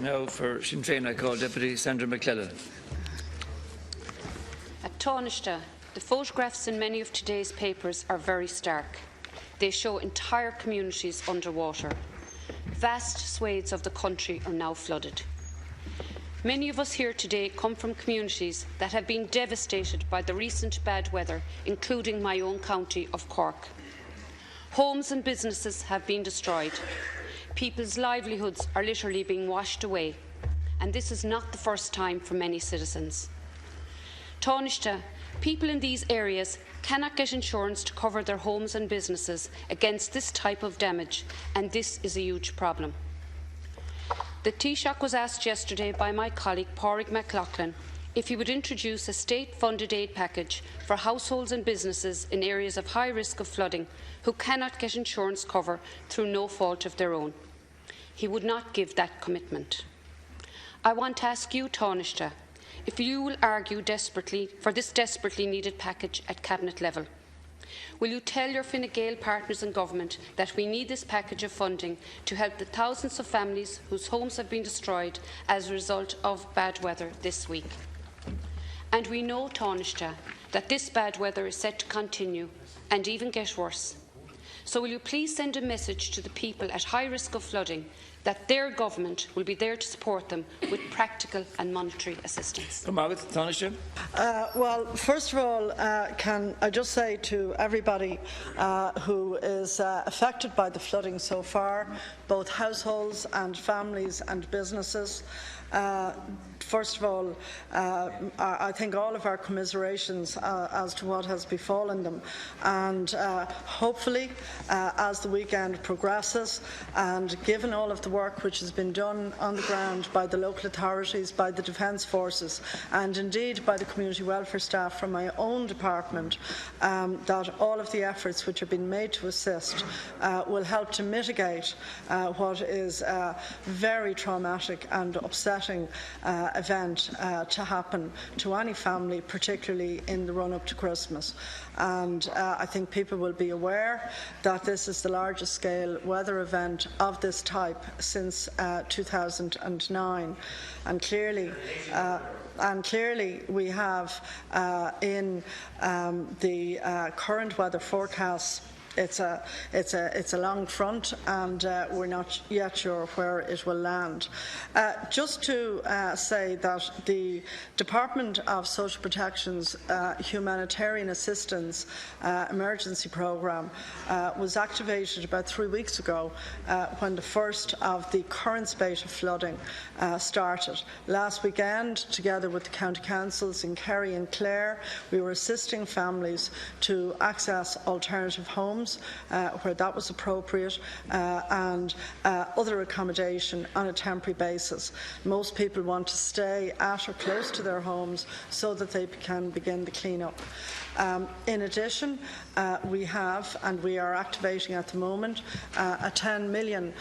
Now for Sinn Féin, I call Deputy Sandra McClellan. At Taoiseach, the photographs in many of today's papers are very stark. They show entire communities underwater. Vast swathes of the country are now flooded. Many of us here today come from communities that have been devastated by the recent bad weather, including my own county of Cork. Homes and businesses have been destroyed. People's livelihoods are literally being washed away, and this is not the first time for many citizens. Taoiseach, people in these areas cannot get insurance to cover their homes and businesses against this type of damage, and this is a huge problem. The Taoiseach was asked yesterday by my colleague Pádraig McLaughlin if he would introduce a state-funded aid package for households and businesses in areas of high risk of flooding who cannot get insurance cover through no fault of their own. He would not give that commitment. I want to ask you, Taoiseach, if you will argue desperately for this desperately needed package at Cabinet level. Will you tell your Fine Gael partners in government that we need this package of funding to help the thousands of families whose homes have been destroyed as a result of bad weather this week? And we know, Taoiseach, that this bad weather is set to continue and even get worse. So will you please send a message to the people at high risk of flooding that their government will be there to support them with practical and monetary assistance? Well, first of all, can I just say to everybody who is affected by the flooding so far, both households and families and businesses, first of all, I think all of our commiserations as to what has befallen them, and hopefully as the weekend progresses and given all of the work which has been done on the ground by the local authorities, by the Defence Forces and indeed by the community welfare staff from my own department, that all of the efforts which have been made to assist will help to mitigate what is a very traumatic and upsetting event to happen to any family, particularly in the run-up to Christmas. And I think people will be aware that this is the largest scale weather event of this type since 2009, and clearly we have in the current weather forecasts, it's a long front, and we're not yet sure where it will land. Just to say that the Department of Social Protection's Humanitarian Assistance Emergency Programme was activated about 3 weeks ago when the first of the current spate of flooding started. Last weekend, together with the county councils in Kerry and Clare, we were assisting families to access alternative homes where that was appropriate, and other accommodation on a temporary basis. Most people want to stay at or close to their homes so that they can begin the clean-up. In addition, we have, and we are activating at the moment, a €10 million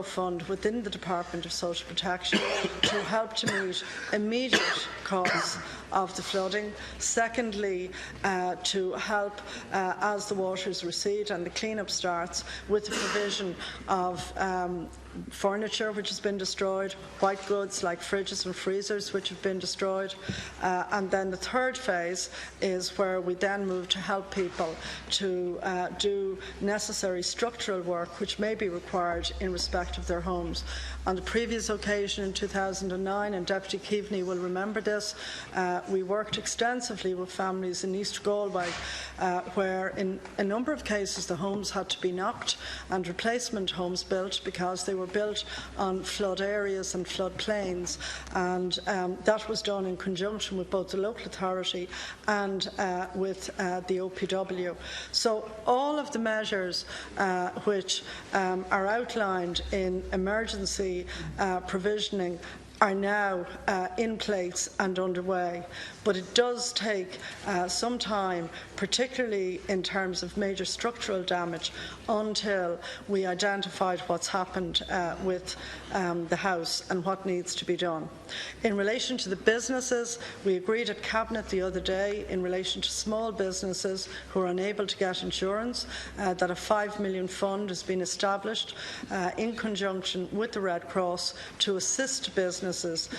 fund within the Department of Social Protection to help to meet immediate costs of the flooding. Secondly, to help as the waters recede and the clean-up starts with the provision of furniture which has been destroyed, white goods like fridges and freezers which have been destroyed, and then the third phase is where we then move to help people to do necessary structural work which may be required in respect of their homes. On the previous occasion in 2009, and Deputy Keaveney will remember this, we worked extensively with families in East Galway where in a number of cases the homes had to be knocked and replacement homes built because they were built on flood areas and flood plains, and that was done in conjunction with both the local authority and with the OPW. So all of the measures which are outlined in emergency provisioning are now in place and underway. But it does take some time, particularly in terms of major structural damage, until we identified what's happened with the House and what needs to be done. In relation to the businesses, we agreed at Cabinet the other day, in relation to small businesses who are unable to get insurance, that a €5 million fund has been established in conjunction with the Red Cross to assist businesses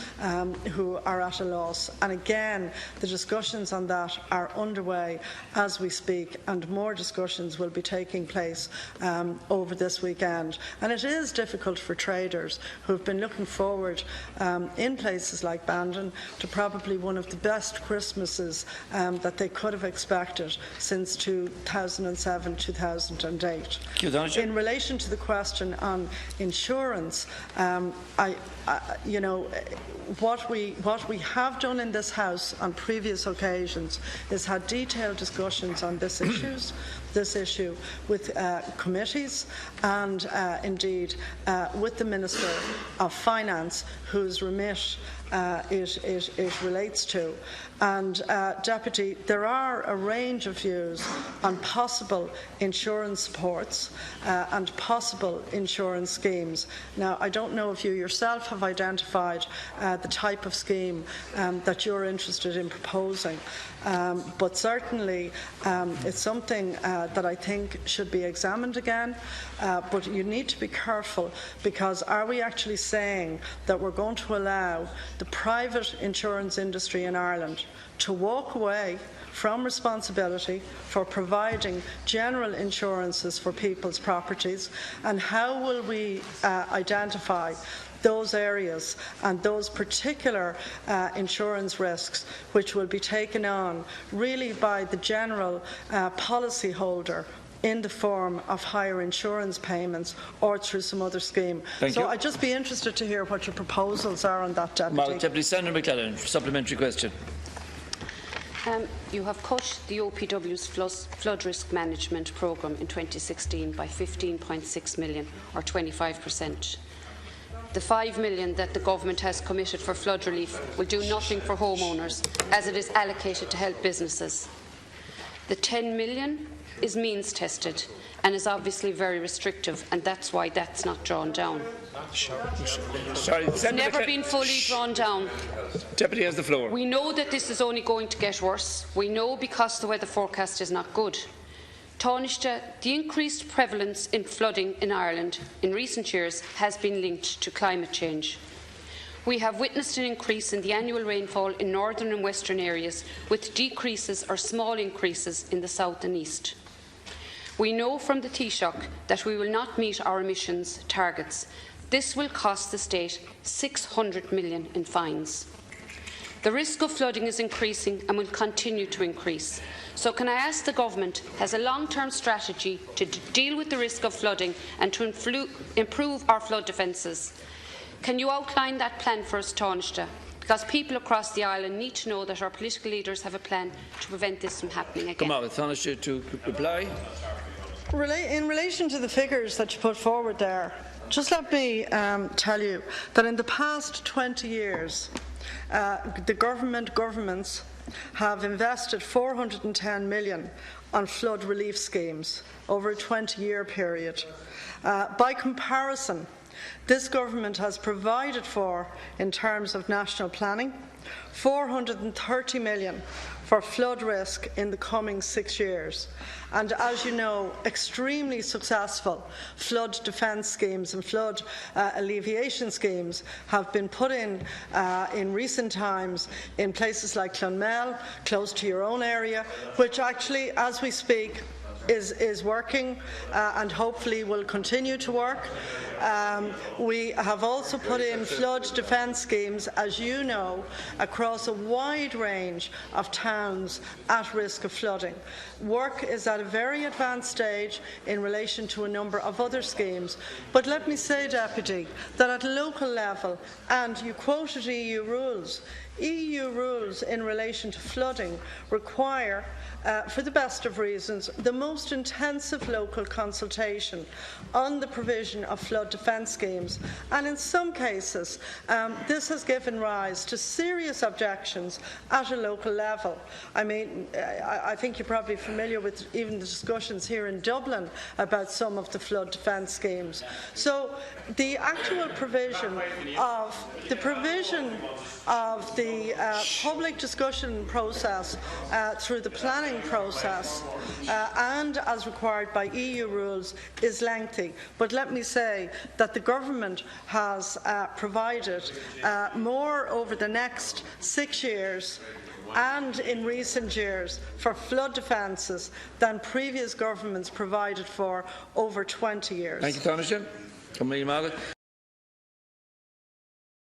who are at a loss. And again, the discussions on that are underway as we speak, and more discussions will be taking place over this weekend. And it is difficult for traders who have been looking forward in places like Bandon to probably one of the best Christmases that they could have expected since 2007-2008. In relation to the question on insurance, what we have done in this House on previous occasions is had detailed discussions on this issue with committees and indeed with the Minister of Finance, whose remit it relates to. And Deputy, there are a range of views on possible insurance supports and possible insurance schemes. Now, I don't know if you yourself have identified the type of scheme that you're interested in proposing, but certainly it's something that I think should be examined again. But you need to be careful, because are we actually saying that we're going to allow the private insurance industry in Ireland to walk away from responsibility for providing general insurances for people's properties? And how will we identify those areas and those particular insurance risks which will be taken on really by the general policy holder in the form of higher insurance payments or through some other scheme? So I'd just be interested to hear what your proposals are on that, Deputy. Deputy Sandra McClellan, supplementary question. You have cut the OPW's flood risk management programme in 2016 by 15.6 million, or 25%. The €5 million that the Government has committed for flood relief will do nothing for homeowners, as it is allocated to help businesses. The $10 million is means tested and is obviously very restrictive, and that's why that's not drawn down. Sorry, it's never been fully drawn down. Deputy has the floor. We know that this is only going to get worse. We know because the weather forecast is not good. Taoiseach, the increased prevalence in flooding in Ireland in recent years has been linked to climate change. We have witnessed an increase in the annual rainfall in northern and western areas, with decreases or small increases in the south and east. We know from the Taoiseach that we will not meet our emissions targets. This will cost the state $600 million in fines. The risk of flooding is increasing and will continue to increase. So can I ask the Government has a long-term strategy to deal with the risk of flooding and to improve our flood defences? Can you outline that plan for us, Taoiseach? Because people across the island need to know that our political leaders have a plan to prevent this from happening again. Come on, Taoiseach, to reply. In relation to the figures that you put forward there, just let me tell you that in the past 20 years, the governments have invested $410 million on flood relief schemes over a 20-year period. By comparison, this government has provided for, in terms of national planning, $430 million for flood risk in the coming 6 years. And as you know, extremely successful flood defence schemes and flood alleviation schemes have been put in recent times in places like Clonmel, close to your own area, which actually, as we speak, is working and hopefully will continue to work. We have also put in flood defence schemes, as you know, across a wide range of towns at risk of flooding. Work is at a very advanced stage in relation to a number of other schemes. But let me say, Deputy, that at local level, and you quoted EU rules in relation to flooding require, for the best of reasons, the most most intensive local consultation on the provision of flood defence schemes, and in some cases this has given rise to serious objections at a local level. I mean, I think you're probably familiar with even the discussions here in Dublin about some of the flood defence schemes. So the actual provision of the public discussion process through the planning process and as required by EU rules is lengthy. But let me say that the government has provided more over the next 6 years and in recent years for flood defences than previous governments provided for over 20 years. Thank you, Taoiseach.